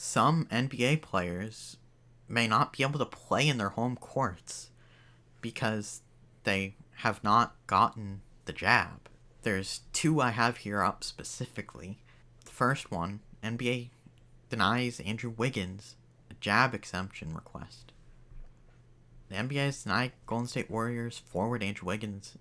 Some NBA players may not be able to play in their home courts because they have not gotten the jab. There's two I have here up specifically. The first one, NBA denies Andrew Wiggins a jab exemption request. The NBA has denied Golden State Warriors forward Andrew Wiggins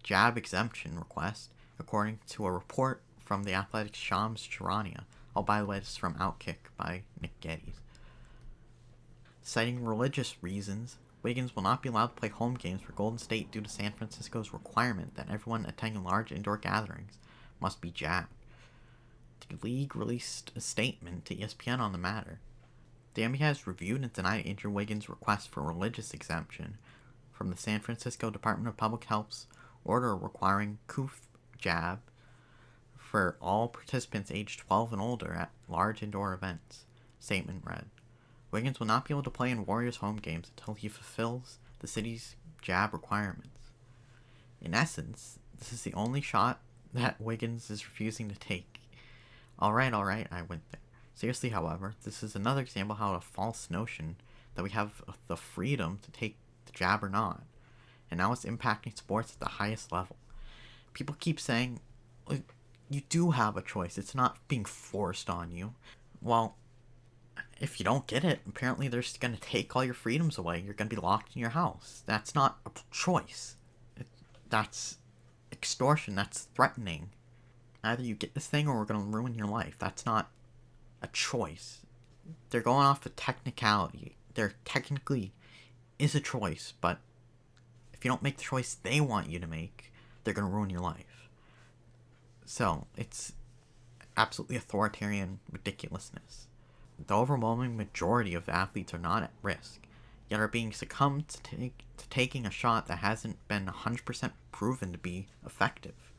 jab exemption request, according to a report from the Athletic's Shams Charania. Oh, by the way, this is from Outkick by Nick Geddes. Citing religious reasons, Wiggins will not be allowed to play home games for Golden State due to San Francisco's requirement that everyone attending large indoor gatherings must be jabbed. The league released a statement to ESPN on the matter. The NBA has reviewed and denied Andrew Wiggins' request for religious exemption from the San Francisco Department of Public Health's order requiring COOF jab for all participants aged 12 and older at large indoor events. Statement read, Wiggins will not be able to play in Warriors home games until he fulfills the city's jab requirements. In essence, this is the only shot that Wiggins is refusing to take. Alright, I went there. Seriously, however, this is another example of how a false notion that we have the freedom to take the jab or not, and now it's impacting sports at the highest level. People keep saying, you do have a choice, it's not being forced on you. Well, if you don't get it, apparently they're just going to take all your freedoms away. You're going to be locked in your house. That's not a choice. That's extortion. That's threatening. Either you get this thing or we're going to ruin your life. That's not a choice. They're going off of technicality. There technically is a choice, but if you don't make the choice they want you to make, they're going to ruin your life. So, it's absolutely authoritarian ridiculousness. The overwhelming majority of athletes are not at risk, yet are being succumbed to taking a shot that hasn't been 100% proven to be effective.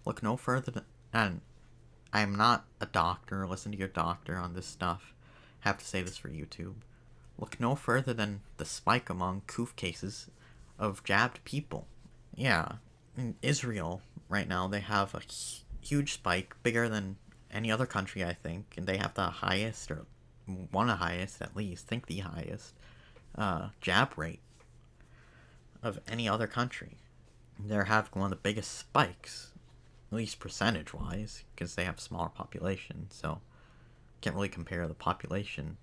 Look no further than... And I am not a doctor. Listen to your doctor on this stuff. I have to say this for YouTube. Look no further than the spike among COOF cases of jabbed people. Yeah, in Israel right now they have a huge spike, bigger than any other country, I think, and they have the highest, or one of the highest at least, think the highest, jab rate of any other country. They're having one of the biggest spikes, at least percentage-wise, because they have a smaller population, so can't really compare the population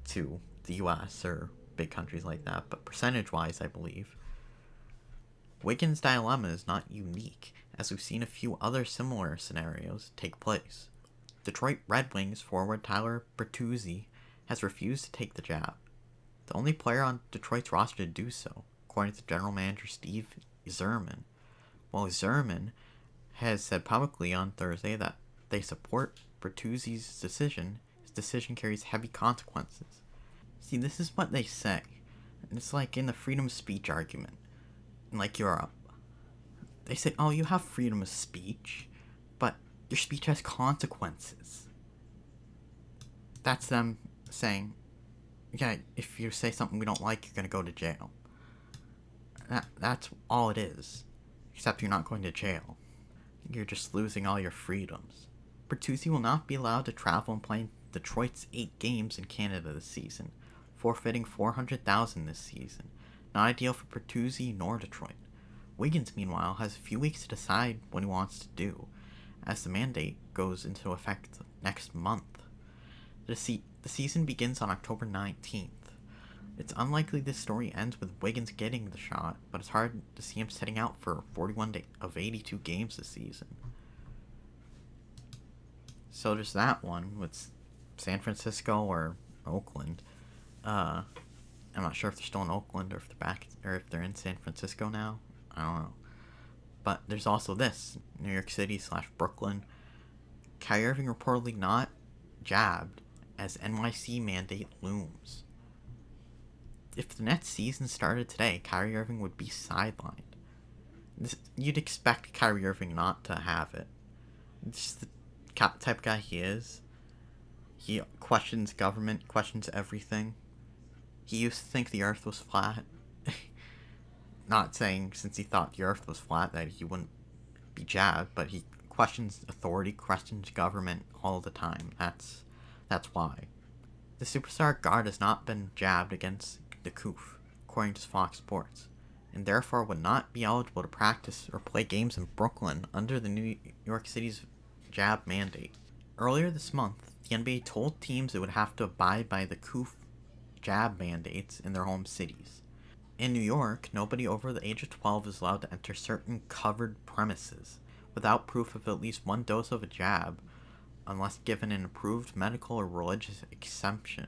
to the US or big countries like that, but percentage-wise, I believe. Wiggins' dilemma is not unique, as we've seen a few other similar scenarios take place. Detroit Red Wings forward Tyler Bertuzzi has refused to take the jab, the only player on Detroit's roster to do so, according to general manager Steve Yzerman. While Yzerman has said publicly on Thursday that they support Bertuzzi's decision, his decision carries heavy consequences. See, this is what they say. It's like in the freedom of speech argument, in like Europe. They say, oh, you have freedom of speech, but your speech has consequences. That's them saying, yeah, if you say something we don't like, you're going to go to jail. That's all it is. Except you're not going to jail. You're just losing all your freedoms. Bertuzzi will not be allowed to travel and play in Detroit's 8 games in Canada this season, forfeiting $400,000 this season. Not ideal for Bertuzzi nor Detroit. Wiggins, meanwhile, has a few weeks to decide what he wants to do, as the mandate goes into effect next month. The season begins on October 19th. It's unlikely this story ends with Wiggins getting the shot, but it's hard to see him setting out for 41 of 82 games this season. So there's that one with San Francisco or Oakland. I'm not sure if they're still in Oakland or if they're back, or if they're in San Francisco now. I don't know. But there's also this, New York City / Brooklyn. Kyrie Irving reportedly not jabbed as NYC mandate looms. If the Nets season started today, Kyrie Irving would be sidelined. You'd expect Kyrie Irving not to have it. It's just the type of guy he is. He questions government, questions everything. He used to think the earth was flat. Not saying since he thought the earth was flat that he wouldn't be jabbed, but he questions authority, questions government all the time. That's That's why. The superstar guard has not been jabbed against the COOF, according to Fox Sports, and therefore would not be eligible to practice or play games in Brooklyn under the New York City's jab mandate. Earlier this month, the NBA told teams it would have to abide by the COOF jab mandates in their home cities. In New York, nobody over the age of 12 is allowed to enter certain covered premises without proof of at least one dose of a jab, unless given an approved medical or religious exemption.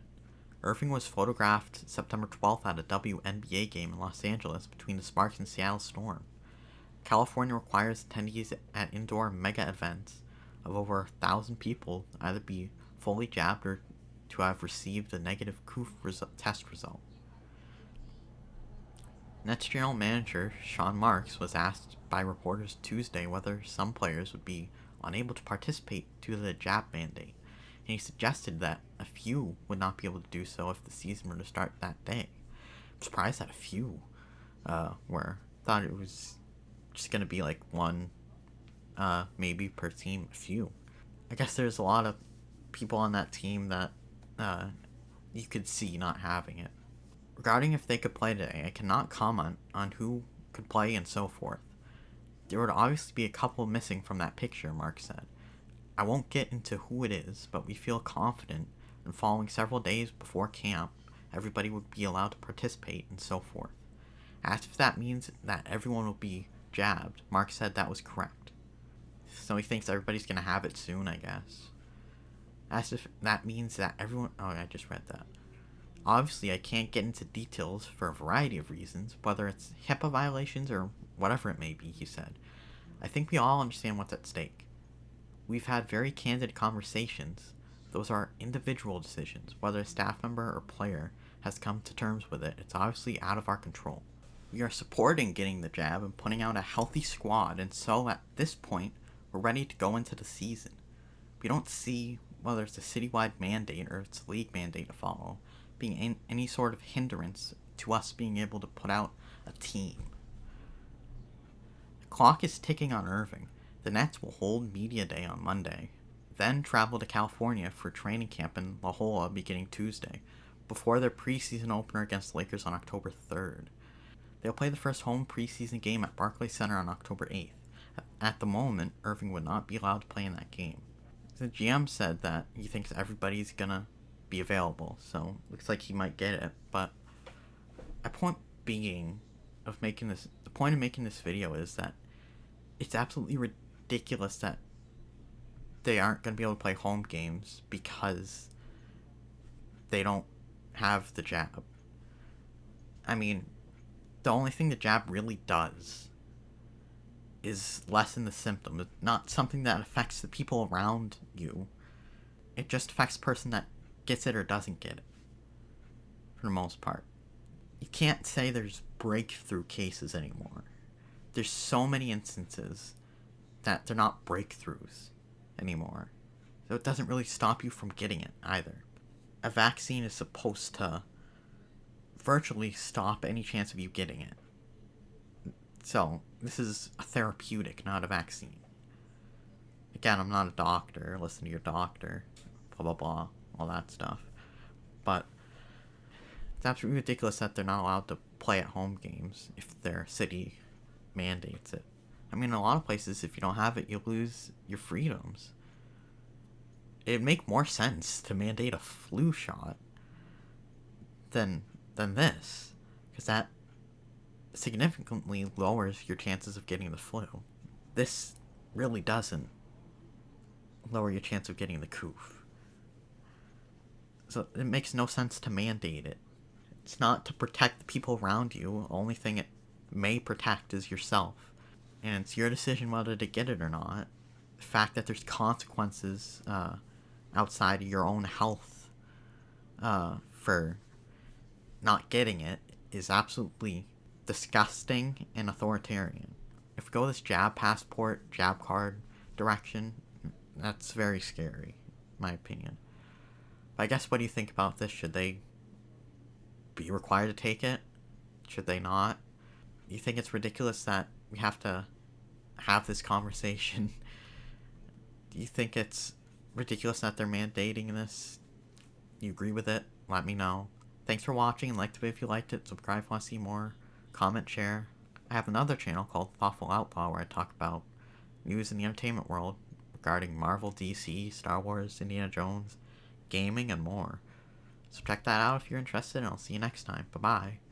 Irving was photographed September 12th at a WNBA game in Los Angeles between the Sparks and Seattle Storm. California requires attendees at indoor mega events of over 1,000 people to either be fully jabbed or to have received a negative COOF test result. Nets general manager Sean Marks was asked by reporters Tuesday whether some players would be unable to participate due to the jab mandate, and he suggested that a few would not be able to do so if the season were to start that day. I'm surprised that a few were. Thought it was just going to be like one, maybe per team, a few. I guess there's a lot of people on that team that you could see not having it. Regarding if they could play today, I cannot comment on who could play and so forth. There would obviously be a couple missing from that picture, Mark said. I won't get into who it is, but we feel confident in following several days before camp, everybody would be allowed to participate and so forth. Asked if that means that everyone will be jabbed, Mark said that was correct. So he thinks everybody's going to have it soon, I guess. Asked if that means that everyone... Oh, I just read that. Obviously, I can't get into details for a variety of reasons, whether it's HIPAA violations or whatever it may be, he said. I think we all understand what's at stake. We've had very candid conversations. Those are individual decisions. Whether a staff member or player has come to terms with it, it's obviously out of our control. We are supporting getting the jab and putting out a healthy squad, and so at this point, we're ready to go into the season. We don't see whether it's a citywide mandate or it's a league mandate to follow being any sort of hindrance to us being able to put out a team. The clock is ticking on Irving. The Nets will hold Media Day on Monday, then travel to California for training camp in La Jolla beginning Tuesday, before their preseason opener against the Lakers on October 3rd. They'll play the first home preseason game at Barclays Center on October 8th. At the moment, Irving would not be allowed to play in that game. The GM said that he thinks everybody's gonna be available, so looks like he might get it, but the point of making this video is that it's absolutely ridiculous that they aren't going to be able to play home games because they don't have the jab. I mean, the only thing the jab really does is lessen the symptom. It's not something that affects the people around you. It just affects the person that gets it or doesn't get it, for the most part. You can't say there's breakthrough cases anymore. There's so many instances that they're not breakthroughs anymore. So it doesn't really stop you from getting it either. A vaccine is supposed to virtually stop any chance of you getting it. So this is a therapeutic, not a vaccine. Again, I'm not a doctor. Listen to your doctor. Blah, blah, blah. All that stuff. But it's absolutely ridiculous that they're not allowed to play at home games if their city mandates it. I mean, in a lot of places, if you don't have it, you'll lose your freedoms. It'd make more sense to mandate a flu shot than this, because that significantly lowers your chances of getting the flu. This really doesn't lower your chance of getting the COOF. So it makes no sense to mandate it. It's not to protect the people around you. The only thing it may protect is yourself. And it's your decision whether to get it or not. The fact that there's consequences outside of your own health for not getting it is absolutely disgusting and authoritarian. If we go this jab passport, jab card direction, that's very scary, in my opinion. But I guess, what do you think about this? Should they be required to take it? Should they not? You think it's ridiculous that we have to have this conversation? Do you think it's ridiculous that they're mandating this you agree with it, let me know. Thanks for watching, and like the video if you liked it, subscribe if you want to see more, comment, share. I have another channel called Thoughtful Outlaw where I talk about news in the entertainment world regarding Marvel, DC, Star Wars, Indiana Jones, gaming, and more. So check that out if you're interested, and I'll see you next time. Bye-bye.